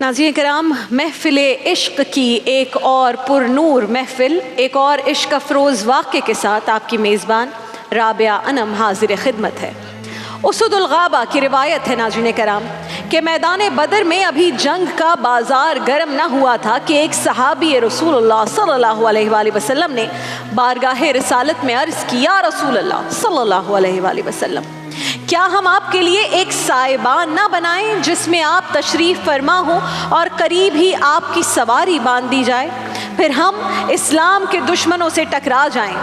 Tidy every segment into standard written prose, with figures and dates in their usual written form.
ناظرین کرام، محفل عشق کی ایک اور پرنور محفل، ایک اور عشق افروز واقعے کے ساتھ آپ کی میزبان رابعہ انم حاضر خدمت ہے۔ اسد الغابہ کی روایت ہے ناظرین کرام کہ میدان بدر میں ابھی جنگ کا بازار گرم نہ ہوا تھا کہ ایک صحابی رسول اللہ صلی اللہ علیہ وآلہ وسلم نے بارگاہ رسالت میں عرض کی، یا رسول اللہ صلی اللہ علیہ وآلہ وسلم، کیا ہم آپ کے لیے ایک سائبان نہ بنائیں جس میں آپ تشریف فرما ہوں اور قریب ہی آپ کی سواری باندھ دی جائے، پھر ہم اسلام کے دشمنوں سے ٹکرا جائیں۔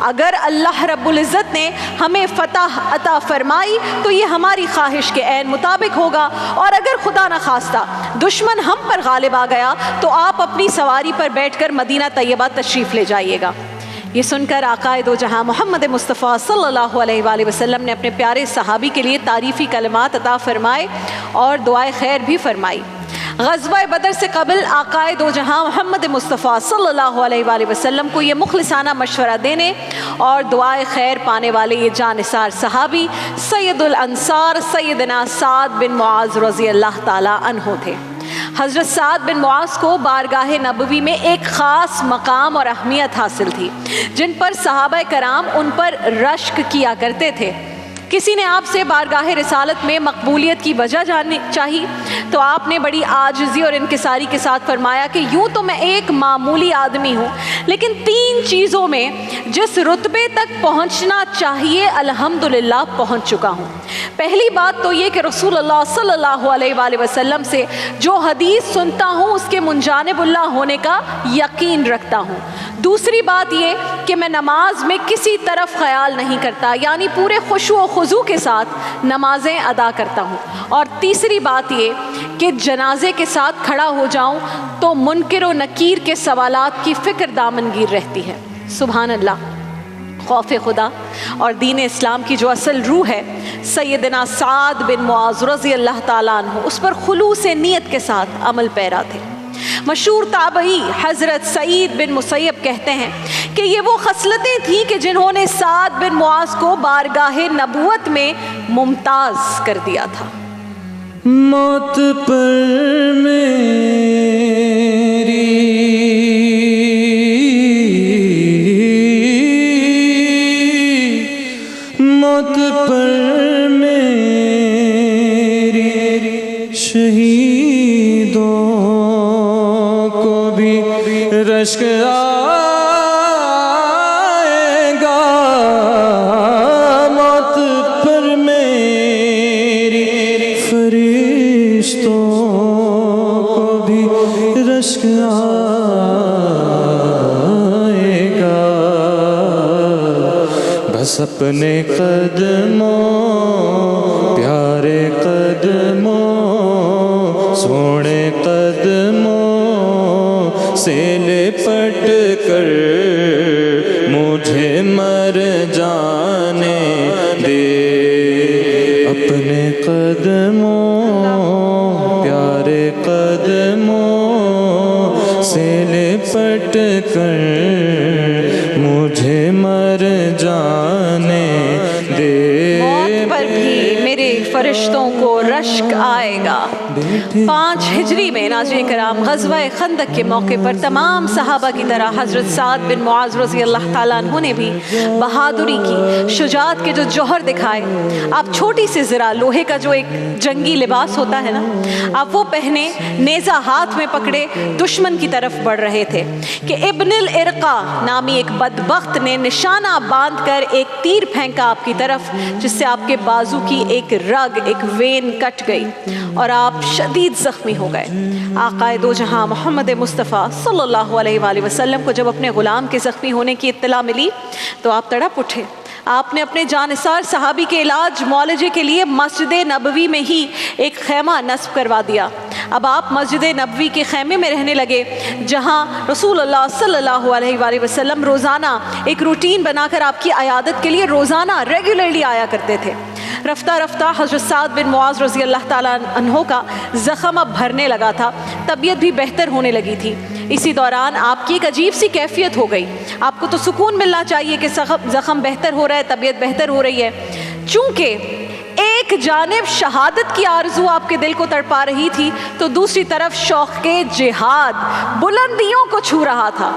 اگر اللہ رب العزت نے ہمیں فتح عطا فرمائی تو یہ ہماری خواہش کے عین مطابق ہوگا، اور اگر خدا نخواستہ دشمن ہم پر غالب آ گیا تو آپ اپنی سواری پر بیٹھ کر مدینہ طیبہ تشریف لے جائیے گا۔ یہ سن کر آقائے دو جہاں محمد مصطفیٰ صلی اللہ علیہ وآلہ وسلم نے اپنے پیارے صحابی کے لیے تعریفی کلمات عطا فرمائے اور دعائے خیر بھی فرمائی۔ غزوہ بدر سے قبل آقائے دو جہاں محمد مصطفیٰ صلی اللہ علیہ وآلہ وسلم کو یہ مخلصانہ مشورہ دینے اور دعائے خیر پانے والے یہ جانثار صحابی سید الانصار سیدنا سعد بن معاذ رضی اللہ تعالی عنہ تھے۔ حضرت سعد بن معاذ کو بارگاہ نبوی میں ایک خاص مقام اور اہمیت حاصل تھی، جن پر صحابہ کرام ان پر رشک کیا کرتے تھے۔ کسی نے آپ سے بارگاہ رسالت میں مقبولیت کی وجہ جاننی چاہی تو آپ نے بڑی عاجزی اور انکساری کے ساتھ فرمایا کہ یوں تو میں ایک معمولی آدمی ہوں، لیکن 3 چیزوں میں جس رتبے تک پہنچنا چاہیے الحمدللہ پہنچ چکا ہوں۔ پہلی بات تو یہ کہ رسول اللہ صلی اللہ علیہ وآلہ وسلم سے جو حدیث سنتا ہوں اس کے منجانب اللہ ہونے کا یقین رکھتا ہوں۔ دوسری بات یہ کہ میں نماز میں کسی طرف خیال نہیں کرتا، یعنی پورے خشوع و خضوع کے ساتھ نمازیں ادا کرتا ہوں۔ اور تیسری بات یہ کہ جنازے کے ساتھ کھڑا ہو جاؤں تو منکر و نکیر کے سوالات کی فکر دامنگیر رہتی ہے۔ سبحان اللہ، خوف خدا اور دین اسلام کی جو اصل روح ہے سیدنا سعد بن معاذ رضی اللہ تعالیٰ عنہ اس پر خلوص نیت کے ساتھ عمل پیرا تھے۔ مشہور تابعی حضرت سعید بن مسیب کہتے ہیں کہ یہ وہ خصلتیں تھیں کہ جنہوں نے سعد بن معاذ کو بارگاہ نبوت میں ممتاز کر دیا تھا۔ موت پر میری موت پر میری شہیدوں کو بھی رشک آئے گا، موت پر میری فرشتوں کو بھی رشک آئے گا، بس اپنے قدموں پیارے قدموں سونے قدموں سے لپٹ کر مجھے مر جانے دے، اپنے قدموں پیارے قدموں سے لپٹ کر مجھے مر جانے دے، موت پر بھی میرے فرشتوں کو رشک آئے گا۔ 5 ہجری میں ناظرین کرام غزوہ خندق کے موقع پر تمام صحابہ کی طرح حضرت سعد بن معاذ رضی اللہ تعالیٰ عنہ نے بھی بہادری کی، شجاعت کے جو جوہر دکھائے۔ آپ چھوٹی سی ذرا لوہے کا جو ایک جنگی لباس ہوتا ہے نا، آپ وہ پہنے، نیزہ ہاتھ میں پکڑے دشمن کی طرف بڑھ رہے تھے کہ ابن الارقا نامی ایک بدبخت نے نشانہ باندھ کر ایک تیر پھینکا آپ کی طرف، جس سے آپ کے بازو کی ایک رگ ایک وین کٹ گئی اور آپ شدید زخمی ہو گئے۔ آقائے دو جہاں محمد مصطفیٰ صلی اللہ علیہ وآلہ وسلم کو جب اپنے غلام کے زخمی ہونے کی اطلاع ملی تو آپ تڑپ اٹھے۔ آپ نے اپنے جانثار صحابی کے علاج معالجے کے لیے مسجد نبوی میں ہی ایک خیمہ نصب کروا دیا۔ اب آپ مسجد نبوی کے خیمے میں رہنے لگے، جہاں رسول اللہ صلی اللہ علیہ وآلہ وسلم روزانہ ایک روٹین بنا کر آپ کی عیادت کے لیے روزانہ ریگولرلی آیا کرتے تھے۔ رفتہ رفتہ حضرت سعد بن معاذ رضی اللہ تعالیٰ عنہ کا زخم اب بھرنے لگا تھا، طبیعت بھی بہتر ہونے لگی تھی۔ اسی دوران آپ کی ایک عجیب سی کیفیت ہو گئی۔ آپ کو تو سکون ملنا چاہیے کہ زخم بہتر ہو رہا ہے، طبیعت بہتر ہو رہی ہے، چونکہ ایک جانب شہادت کی آرزو آپ کے دل کو تڑپا رہی تھی تو دوسری طرف شوق جہاد بلندیوں کو چھو رہا تھا۔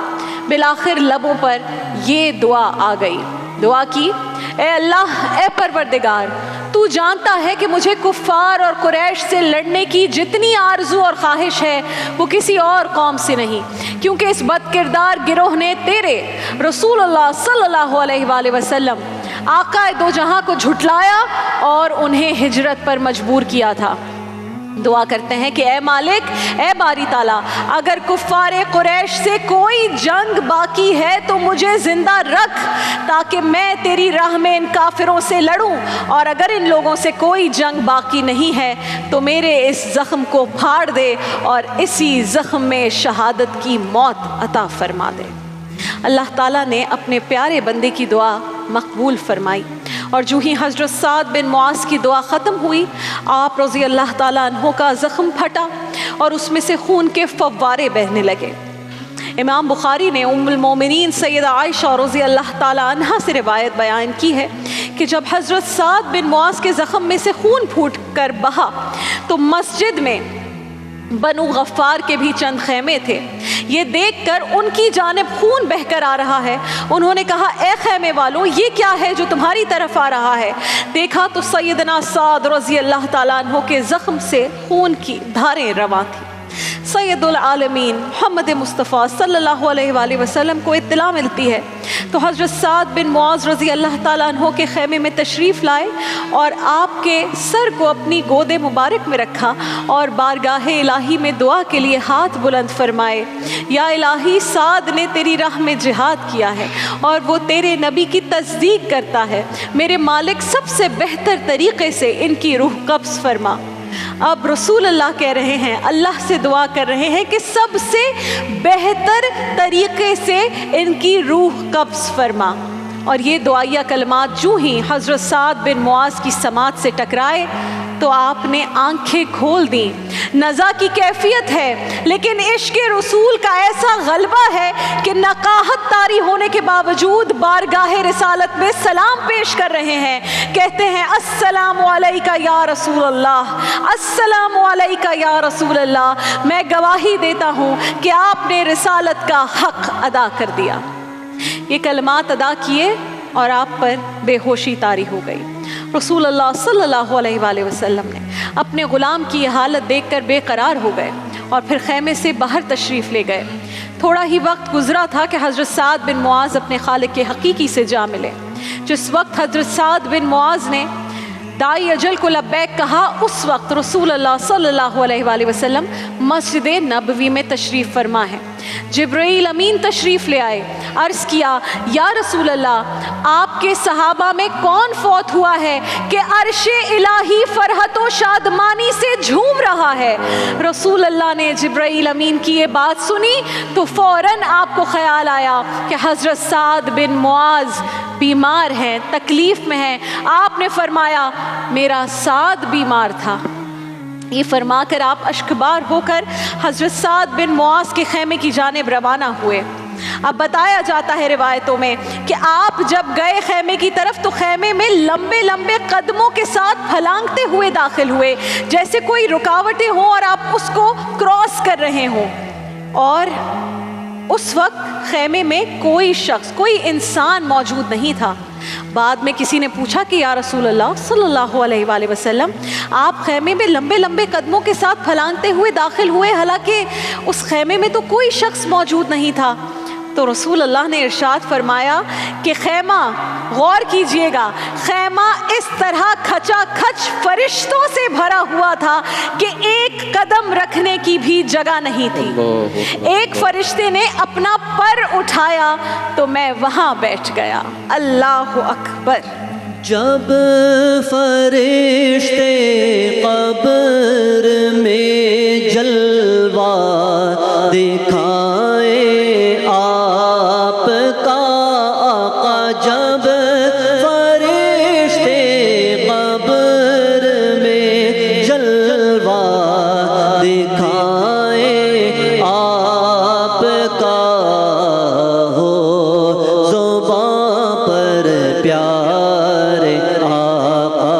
بالآخر لبوں پر یہ دعا آ گئی، دعا کی، اے اللہ، اے پروردگار، تو جانتا ہے کہ مجھے کفار اور قریش سے لڑنے کی جتنی آرزو اور خواہش ہے وہ کسی اور قوم سے نہیں، کیونکہ اس بد کردار گروہ نے تیرے رسول اللہ صلی اللہ علیہ وآلہ وسلم آقا دو جہاں کو جھٹلایا اور انہیں ہجرت پر مجبور کیا تھا۔ دعا کرتے ہیں کہ اے مالک، اے باری تعالیٰ، اگر کفار قریش سے کوئی جنگ باقی ہے تو مجھے زندہ رکھ تاکہ میں تیری راہ میں ان کافروں سے لڑوں، اور اگر ان لوگوں سے کوئی جنگ باقی نہیں ہے تو میرے اس زخم کو پھاڑ دے اور اسی زخم میں شہادت کی موت عطا فرما دے۔ اللہ تعالیٰ نے اپنے پیارے بندے کی دعا مقبول فرمائی، اور جو ہی حضرت سعد بن معاذ کی دعا ختم ہوئی، آپ رضی اللہ تعالیٰ عنہ کا زخم پھٹا اور اس میں سے خون کے فوارے بہنے لگے۔ امام بخاری نے ام المومنین سیدہ عائشہ رضی اللہ تعالیٰ عنہ سے روایت بیان کی ہے کہ جب حضرت سعد بن معاذ کے زخم میں سے خون پھوٹ کر بہا تو مسجد میں بنو غفار کے بھی چند خیمے تھے، یہ دیکھ کر ان کی جانب خون بہہ کر آ رہا ہے۔ انہوں نے کہا، اے خیمے والوں، یہ کیا ہے جو تمہاری طرف آ رہا ہے؟ دیکھا تو سیدنا سعد رضی اللہ تعالیٰ عنہ کے زخم سے خون کی دھاریں رواں تھیں۔ سید العالمین محمد مصطفیٰ صلی اللہ علیہ وآلہ وسلم کو اطلاع ملتی ہے تو حضرت سعد بن معاذ رضی اللہ تعالیٰ عنہ کے خیمے میں تشریف لائے اور آپ کے سر کو اپنی گود مبارک میں رکھا اور بارگاہ الہی میں دعا کے لیے ہاتھ بلند فرمائے، یا الہی، سعد نے تیری راہ میں جہاد کیا ہے اور وہ تیرے نبی کی تصدیق کرتا ہے، میرے مالک سب سے بہتر طریقے سے ان کی روح قبض فرما۔ اب رسول اللہ کہہ رہے ہیں، اللہ سے دعا کر رہے ہیں کہ سب سے بہتر طریقے سے ان کی روح قبض فرما، اور یہ دعائیہ کلمات جو ہی حضرت سعد بن معاذ کی سماعت سے ٹکرائے تو آپ نے آنکھیں کھول دیں۔ نزا کی کیفیت ہے، لیکن عشق رسول کا ایسا غلبہ ہے کہ نقاہت طاری ہونے کے باوجود بارگاہ رسالت میں سلام پیش کر رہے ہیں، کہتے ہیں، السلام علیکہ یا رسول اللہ، السلام علیکہ یا رسول اللہ، میں گواہی دیتا ہوں کہ آپ نے رسالت کا حق ادا کر دیا۔ یہ کلمات ادا کیے اور آپ پر بے ہوشی طاری ہو گئی۔ رسول اللہ صلی اللہ علیہ وآلہ وسلم نے اپنے غلام کی یہ حالت دیکھ کر بے قرار ہو گئے اور پھر خیمے سے باہر تشریف لے گئے۔ تھوڑا ہی وقت گزرا تھا کہ حضرت سعد بن معاذ اپنے خالق حقیقی سے جا ملے۔ جس وقت حضرت سعد بن معاذ نے دائی اجل کو لبیک کہا، اس وقت رسول اللہ صلی اللہ علیہ وآلہ وسلم مسجد نبوی میں تشریف فرما ہے۔ جبرائیل امین تشریف لے آئے، عرض کیا، یا رسول اللہ، آپ کے صحابہ میں کون فوت ہوا ہے کہ عرش الہی فرحت و شادمانی سے جھوم رہا ہے؟ رسول اللہ نے جبرائیل امین کی یہ بات سنی تو فوراً آپ کو خیال آیا کہ حضرت سعد بن معاذ بیمار ہیں، تکلیف میں ہیں۔ آپ نے فرمایا، میرا سعد بیمار تھا۔ یہ فرما کر آپ اشکبار ہو کر حضرت سعد بن معاذ کے خیمے کی جانب روانہ ہوئے۔ اب بتایا جاتا ہے روایتوں میں کہ آپ جب گئے خیمے کی طرف تو خیمے میں لمبے لمبے قدموں کے ساتھ پھلانگتے ہوئے داخل ہوئے، جیسے کوئی رکاوٹیں ہوں اور آپ اس کو کراس کر رہے ہوں، اور اس وقت خیمے میں کوئی شخص، کوئی انسان موجود نہیں تھا۔ بعد میں کسی نے پوچھا کہ یا رسول اللہ صلی اللہ علیہ وآلہ وسلم، آپ خیمے میں لمبے لمبے قدموں کے ساتھ پھلانگتے ہوئے داخل ہوئے، حالانکہ اس خیمے میں تو کوئی شخص موجود نہیں تھا۔ تو رسول اللہ نے ارشاد فرمایا کہ خیمہ، غور کیجئے گا، خیمہ اس طرح کھچا کھچ فرشتوں سے بھرا ہوا تھا کہ ایک قدم رکھنے کی بھی جگہ نہیں تھی۔ ایک فرشتے نے اپنا پر اٹھایا تو میں وہاں بیٹھ گیا۔ اللہ اکبر۔ جب فرشتے قبر میں جلوہ دکھائے آپ کا آقا، جب فرشتے قبر میں جلوہ دکھائے آپ کا، ہو زباں پر پیار آقا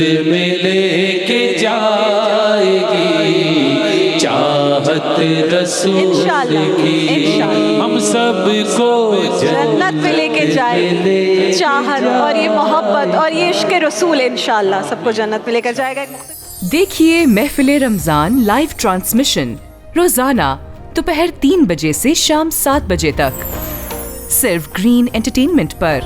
میں لے کے جائے گی چاہت رسول انشاءاللہ، کی، انشاءاللہ۔ ہم سب کو جنت میں لے کے جائے گی چاہت اور یہ محبت اور یہ عشق رسول، انشاءاللہ سب کو جنت میں لے کر جائے گا۔ دیکھیے محفل رمضان لائیو ٹرانسمیشن روزانہ دوپہر 3 بجے سے شام 7 بجے تک صرف گرین انٹرٹینمنٹ پر۔